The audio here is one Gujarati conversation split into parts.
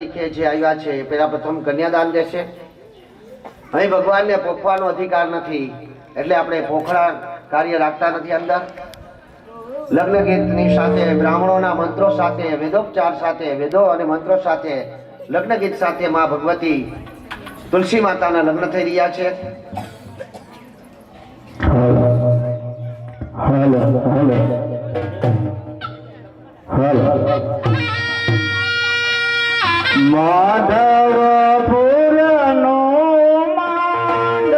જે આવ્યા છે પેલા પ્રથમ કન્યાદાન દેશે। અહીં ભગવાનને પોખવાનો અધિકાર નથી એટલે આપણે પોખડા કાર્ય રાખતા નથી। અંદર લગ્ન ગીતની સાથે બ્રાહ્મણોના મંત્રો સાથે વેદોપચાર સાથે વેદો અને મંત્રો સાથે લગ્ન ગીત સાથે માં ભગવતી તુલસી માતાના લગ્ન થઈ રહ્યા છે। માધવપુર નો માંડવ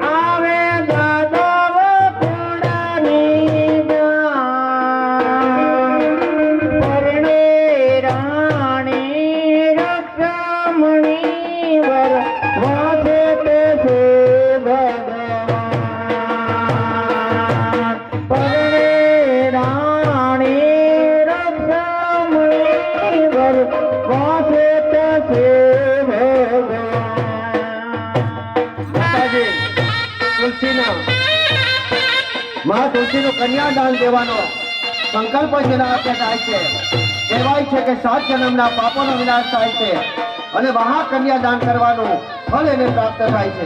આવે જાદવપુરની પરણે રાણી રક્ષમણી વર વાસે તે છે ભગવાન પરણે રાણી રક્ષમણી વર માં તુલસી નું કન્યાદાન દેવાનો સંકલ્પ જેના હાથે થાય છે। કહેવાય છે કે 7 જન્મના પાપોનો વિનાશ થાય છે અને મહા કન્યાદાન કરવાનું ફળ એને પ્રાપ્ત થાય છે।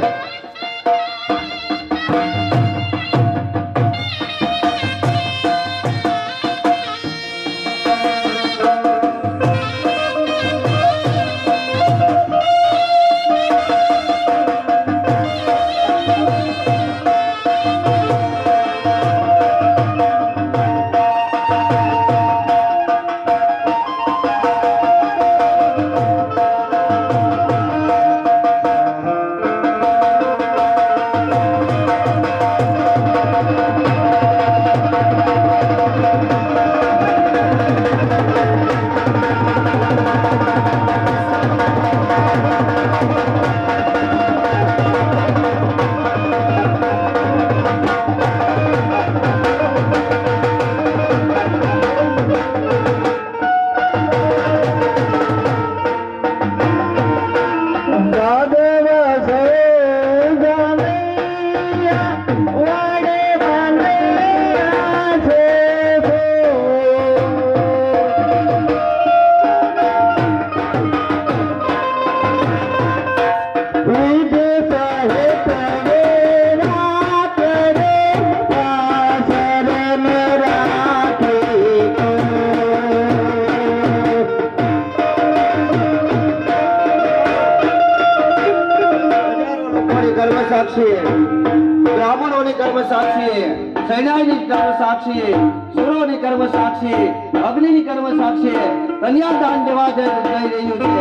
બ્રાહ્મણોની કર્મ સાક્ષી, સૈન્યની કર્મ સાક્ષી, સુરોની કર્મ સાક્ષી, અગ્નિની કર્મ સાક્ષી કન્યાદાન દેવા જઈ રહ્યું છે।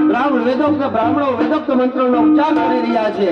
બ્રાહ્મણો વેદોક્ત મંત્રોનો ઉચ્ચાર કરી રહ્યા છે।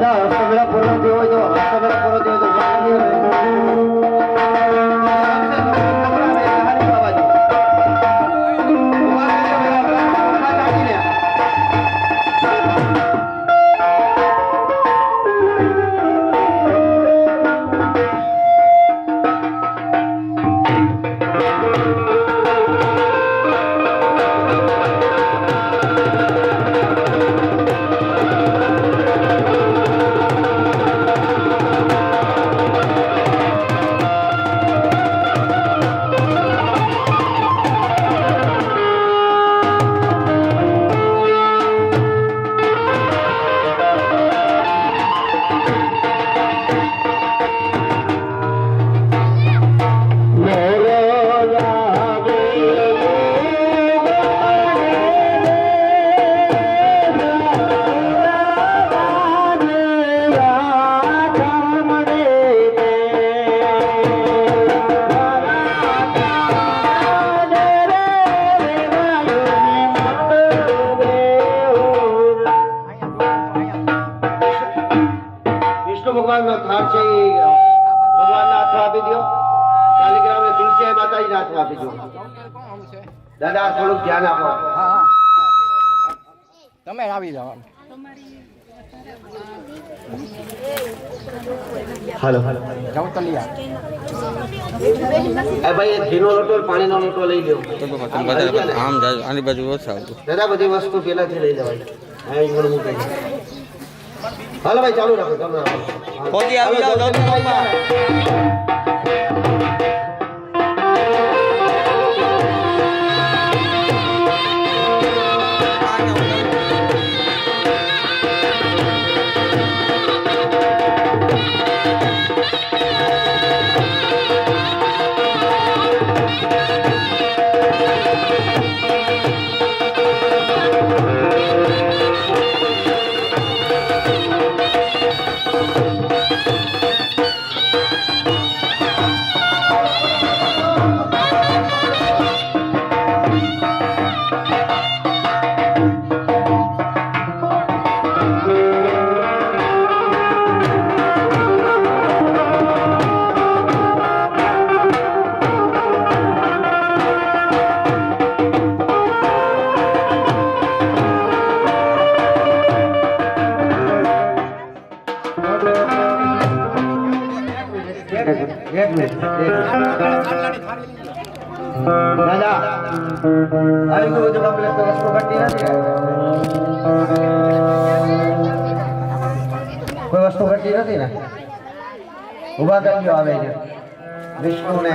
દાદા હસ્તમેળા પૂરો થયો હોય તો હસ્તમેળા પૂરો થયો તો ભગવાનનો થાળ છે એ ભગવાનના હાથમાં આપી દો. શાલિગ્રામને તુલસી માતાજીના હાથમાં આપી દો. દાદા થોડુંક ધ્યાન આપો. તમે આવી જાઓ. હાલો જાઉં તો લઈ આવો. એ ભાઈ એક ઘીનો લોટો પાણીનો લોટો લઈ લ્યો. આમ જાય આની બાજુ ઓછા આવતું. દાદા બધી વસ્તુ પહેલાથી લઈ લેવાય. હા એ ઘણું મૂકી દો. હાલો ભાઈ ચાલુ રાખો તમે ખોદી આવી જાઓ જલ્દી બાપા. એક મિનિટ. દાદા આવી ગયું બધું કમ્પ્લીટ તો વસ્તુ ઘટતી નથી ને? કોઈ વસ્તુ ઘટતી નથી ને? ઉભા કરી દો. આવે છે વિષ્ણુને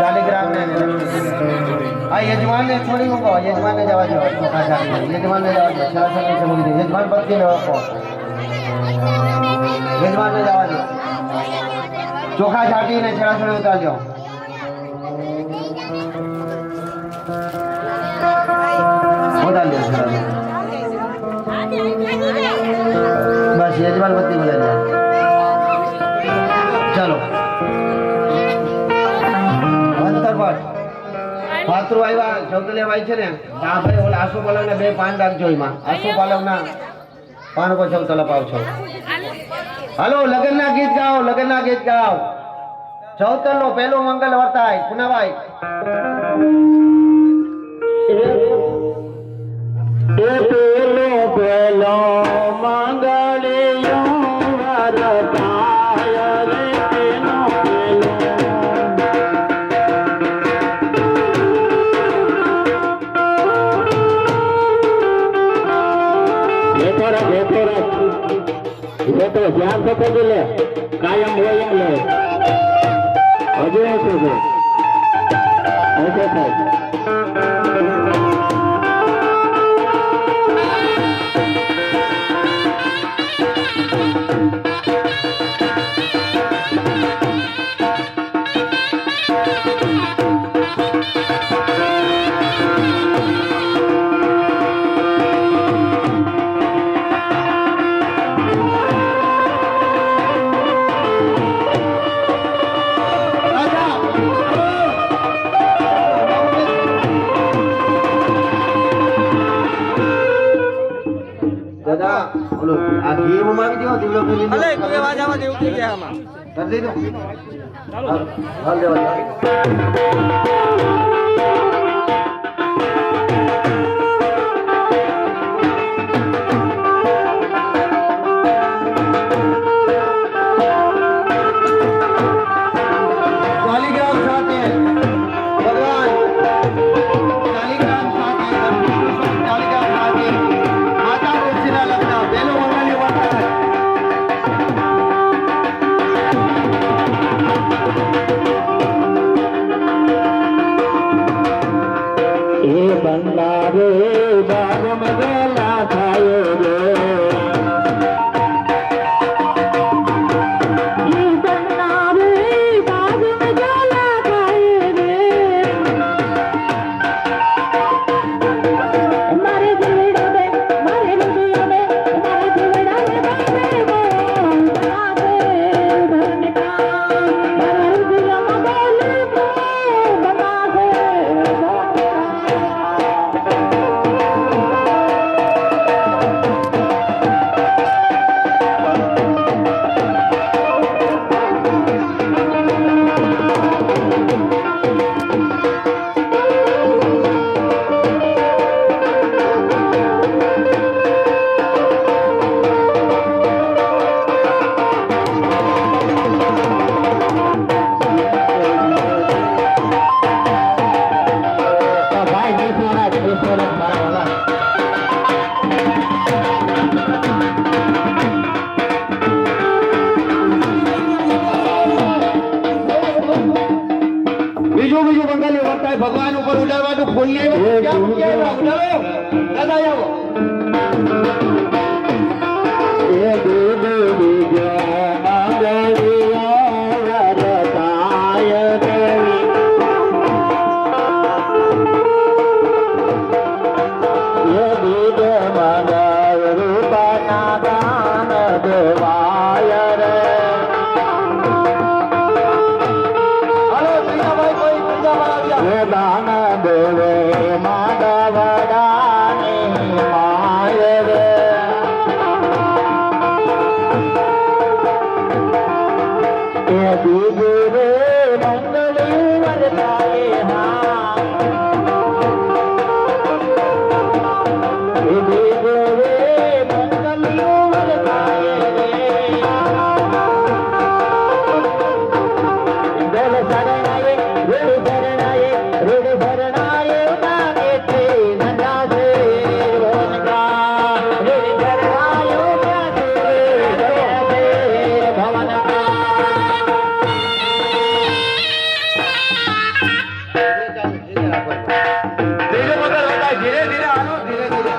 શાલિગ્રામને આ યજમાનને છોડી મૂકો. યજમાનને જવા દો. યજમાનને જવા દો. યજમાન પત્નીને ઓળખો. યજમાનને જવા દો. ચોખા છાંટીને છેડાછેડે ઉતારજો. ઉતારજો છેડાછેડે. બસ યજમાન પત્ની બોલે છે. ચાલો અંતરપટ પાત્રો આવ્યા ચૌદલિયા ભાઈ છે ને આ ભાઈ ઓલા આસુ પાલવને 2 પાન રાખજો. એમાં આસુ પાલવના પાન કો ચૌતલ અપાવજો. હાલો લગ્નના ગીત ગાઓ. લગ્નના ગીત ગાઓ. ચૌતલ નો પહેલો મંગલ વર્તાય. પુનાભાઈ પેલો મંગળિયો વરતાય રે તેનો પેલો. ધ્યાન તો કરી લે. કાયમ હોય લે. હજુ શું છે? ઓકે સાહેબ. ઓલો આ ઘી ઉમાવી દો દીવડો ફેરી અલે કોઈ વાજામાં દેવું થઈ ગયા આમાં કરી દીધું હાલ દેવા શાલિગ્રામ સાથે ભગવાન શાલિગ્રામ સાથે શાલિગ્રામ સાથે માતા તુલસીના લગ્ન બેનો મંગલ્ય વર્તાય એ બંદારે બાગમ ગેલા થાય રે બીજું બંગાળી વર્તાય ભગવાન ઉપર ઉડાડવાનું ફૂલ ઉડાડો દાદા આવો એ દેવ વિજય મંગળિયા રતાય દેવી એ વિજય મંગળ રૂપના દાન દેવાય રે દાન દેવે માધવડાની માય રે એ બીજુ રે મંગળી વરતાય હા એ બીજુ રે મંગળી વરતાય રે દેવ શરણાય દેવ શરણાય રેડ શરણાય ઉતારે છે નંદા છે રોનકા રેડ શરણાય ઉતારે છે ભવન ધીરે મગર વર્તાય ધીરે ધીરે આનો ધીરે ધીરે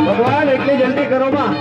ભગવાન એટલી જલ્દી કરો માં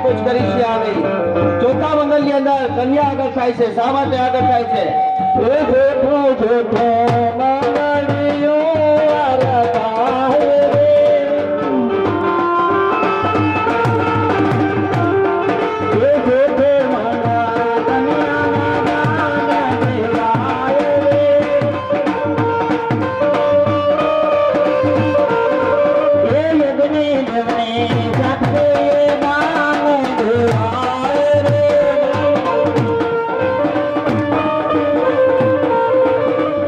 કુછ કરી છે આવી ચોથા મંગલ ની અંદર કન્યા આગળ થાય છે શા માટે આગળ થાય છે એ જેઠો જેઠો મંગળીઓ વરતાય રે એ જેઠે મંગળ કન્યાના દાન દેવાય રે એ યજ્ઞ દેવને સાથે દાન દેવાય રે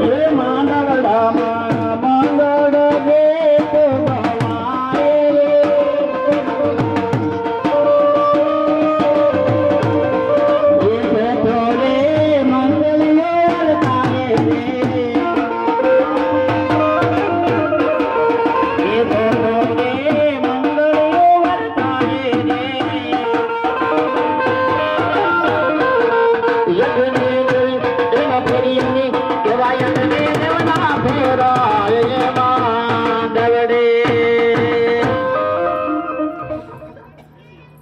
એ માનવડામાં મંગળ દેત ભવાય રે એ બેઠો રે મંગળીઓ વરતાય રે એ બેઠો રે મંગળીઓ વરતાય રે યજ્ઞ એમાં ફેરીને કહેવાય યજ્ઞ દેવના ફેરાય એમાં દવડે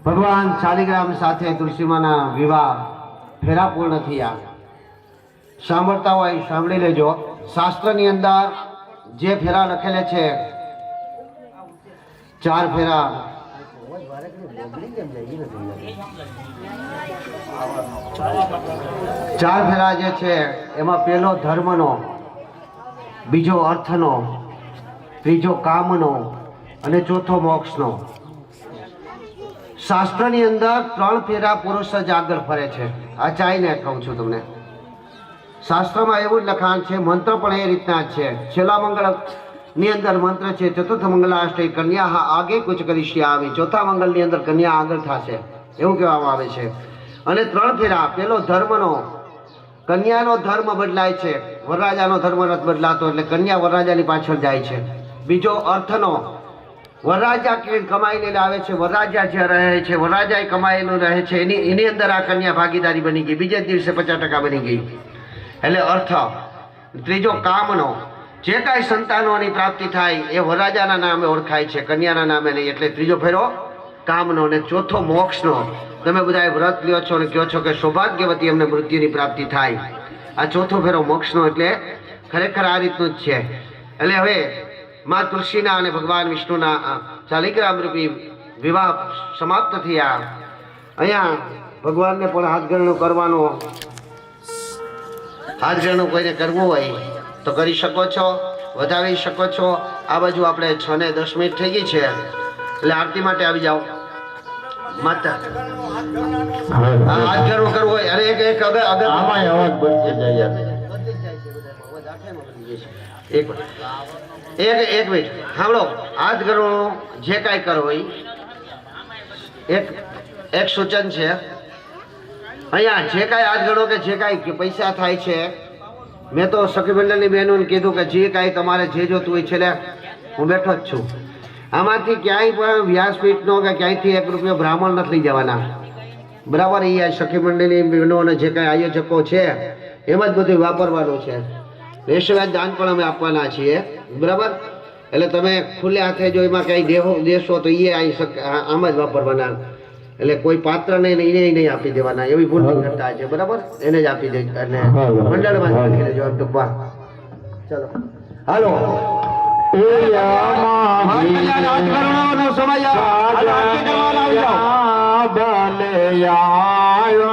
ભગવાન શાલિગ્રામ સાથે તુલસીમાના વિવાહ ફેરા પૂર્ણ થયા. સાંભળતા હોય સાંભળી લેજો. શાસ્ત્રની અંદર જે ફેરા લખેલા છે 4 ફેરા ચાર ફેરા જે છે એમાં પહેલો ધર્મનો, બીજો અર્થનો, ત્રીજો કામનો અને ચોથો મોક્ષનો. શાસ્ત્રની અંદર 3 ફેરા પુરુષ જ આગળ ફરે છે. આ ચાઈને કહું છું તમને. શાસ્ત્રમાં એવું જ લખાણ છે, મંત્ર પણ એ રીતના જ છે. છેલ્લા મંગળ ની અંદર મંત્ર છે ચતુર્થ મંગલાષ્ટક કન્યા આગે કુછ કરીશ્યામિ. ચોથા મંગળની અંદર કન્યા આગળ થશે એવું કહેવામાં આવે છે. અને 3 ફેરા, પેલો ધર્મનો, કન્યાનો ધર્મ બદલાય છે, વરરાજાનો ધર્મ નથી બદલાતો એટલે કન્યા વરરાજાની પાછળ જાય છે. બીજો અર્થનો, વરરાજા કમાઈને લાવે છે, વરરાજા જ્યાં રહે છે, વરરાજા કમાયેલું રહે છે, એની અંદર આ કન્યા ભાગીદારી બની ગઈ, બીજે દિવસે 50% બની ગઈ એટલે અર્થ. ત્રીજો કામનો, જે કાંઈ સંતાનોની પ્રાપ્તિ થાય એ વરરાજાના નામે ઓળખાય છે, કન્યાના નામે નહીં, એટલે ત્રીજો ફેરો કામનો. અને ચોથો મોક્ષનો. તમે બધા વ્રત લ્યો છો અને કહો છો કે સૌભાગ્યવતી અમને મૃત્યુની પ્રાપ્તિ થાય. આ ચોથો ફેરો મોક્ષનો. એટલે ખરેખર આ રીતનું જ છે. એટલે હવે મા તુલસીના અને ભગવાન વિષ્ણુના શાલિગ્રામ રૂપી વિવાહ સમાપ્ત થયા. અહીંયા ભગવાનને પણ હાથગણું કરવાનો, હાથગણું કોઈને કરવું હોય તો કરી શકો છો, વધાવી શકો છો. આ બાજુ આપણે 6 ને 10 મિનિટ થઈ ગઈ છે એટલે આરતી માટે આવી જાઓ. માતા હાથગણું કરવું હોય અરે એક અગર આમાં અવાજ બંધ થઈ જાય એક મિનિટ સાંભળો. હાથગણું જે કાંઈ કરવો હોય એક સૂચન છે અહીંયા. જે કાંઈ હાથગણો કે જે કાંઈ પૈસા થાય છે, મેં તો સખી મંડળની બહેનોને કીધું કે જે કાંઈ તમારે જે જોતું હોય છેલ્લે હું બેઠો જ છું. આમાંથી ક્યાંય પણ વ્યાસપીઠનો કે ક્યાંયથી 1 રૂપિયો બ્રાહ્મણ નથી લઈ જવાના. બરાબર? એ સખી મંડળની બહેનો અને જે કાંઈ આયોજકો છે એમાં જ બધું વાપરવાનું છે. એ સિવાય દાન પણ અમે આપવાના છીએ. બરાબર? એટલે તમે ખુલ્લે હાથે જો એમાં કંઈ દેશો તો એ આમ જ વાપરવાના. એટલે કોઈ પાત્ર નહીં એને નહીં આપી દેવાના, એવી ભૂલ નહીં કરતા છે. બરાબર? એને જ આપી દે અને મંડળમાં જ રાખી દેજો એમ ટૂંકમાં. ચલો હાલો. ભલે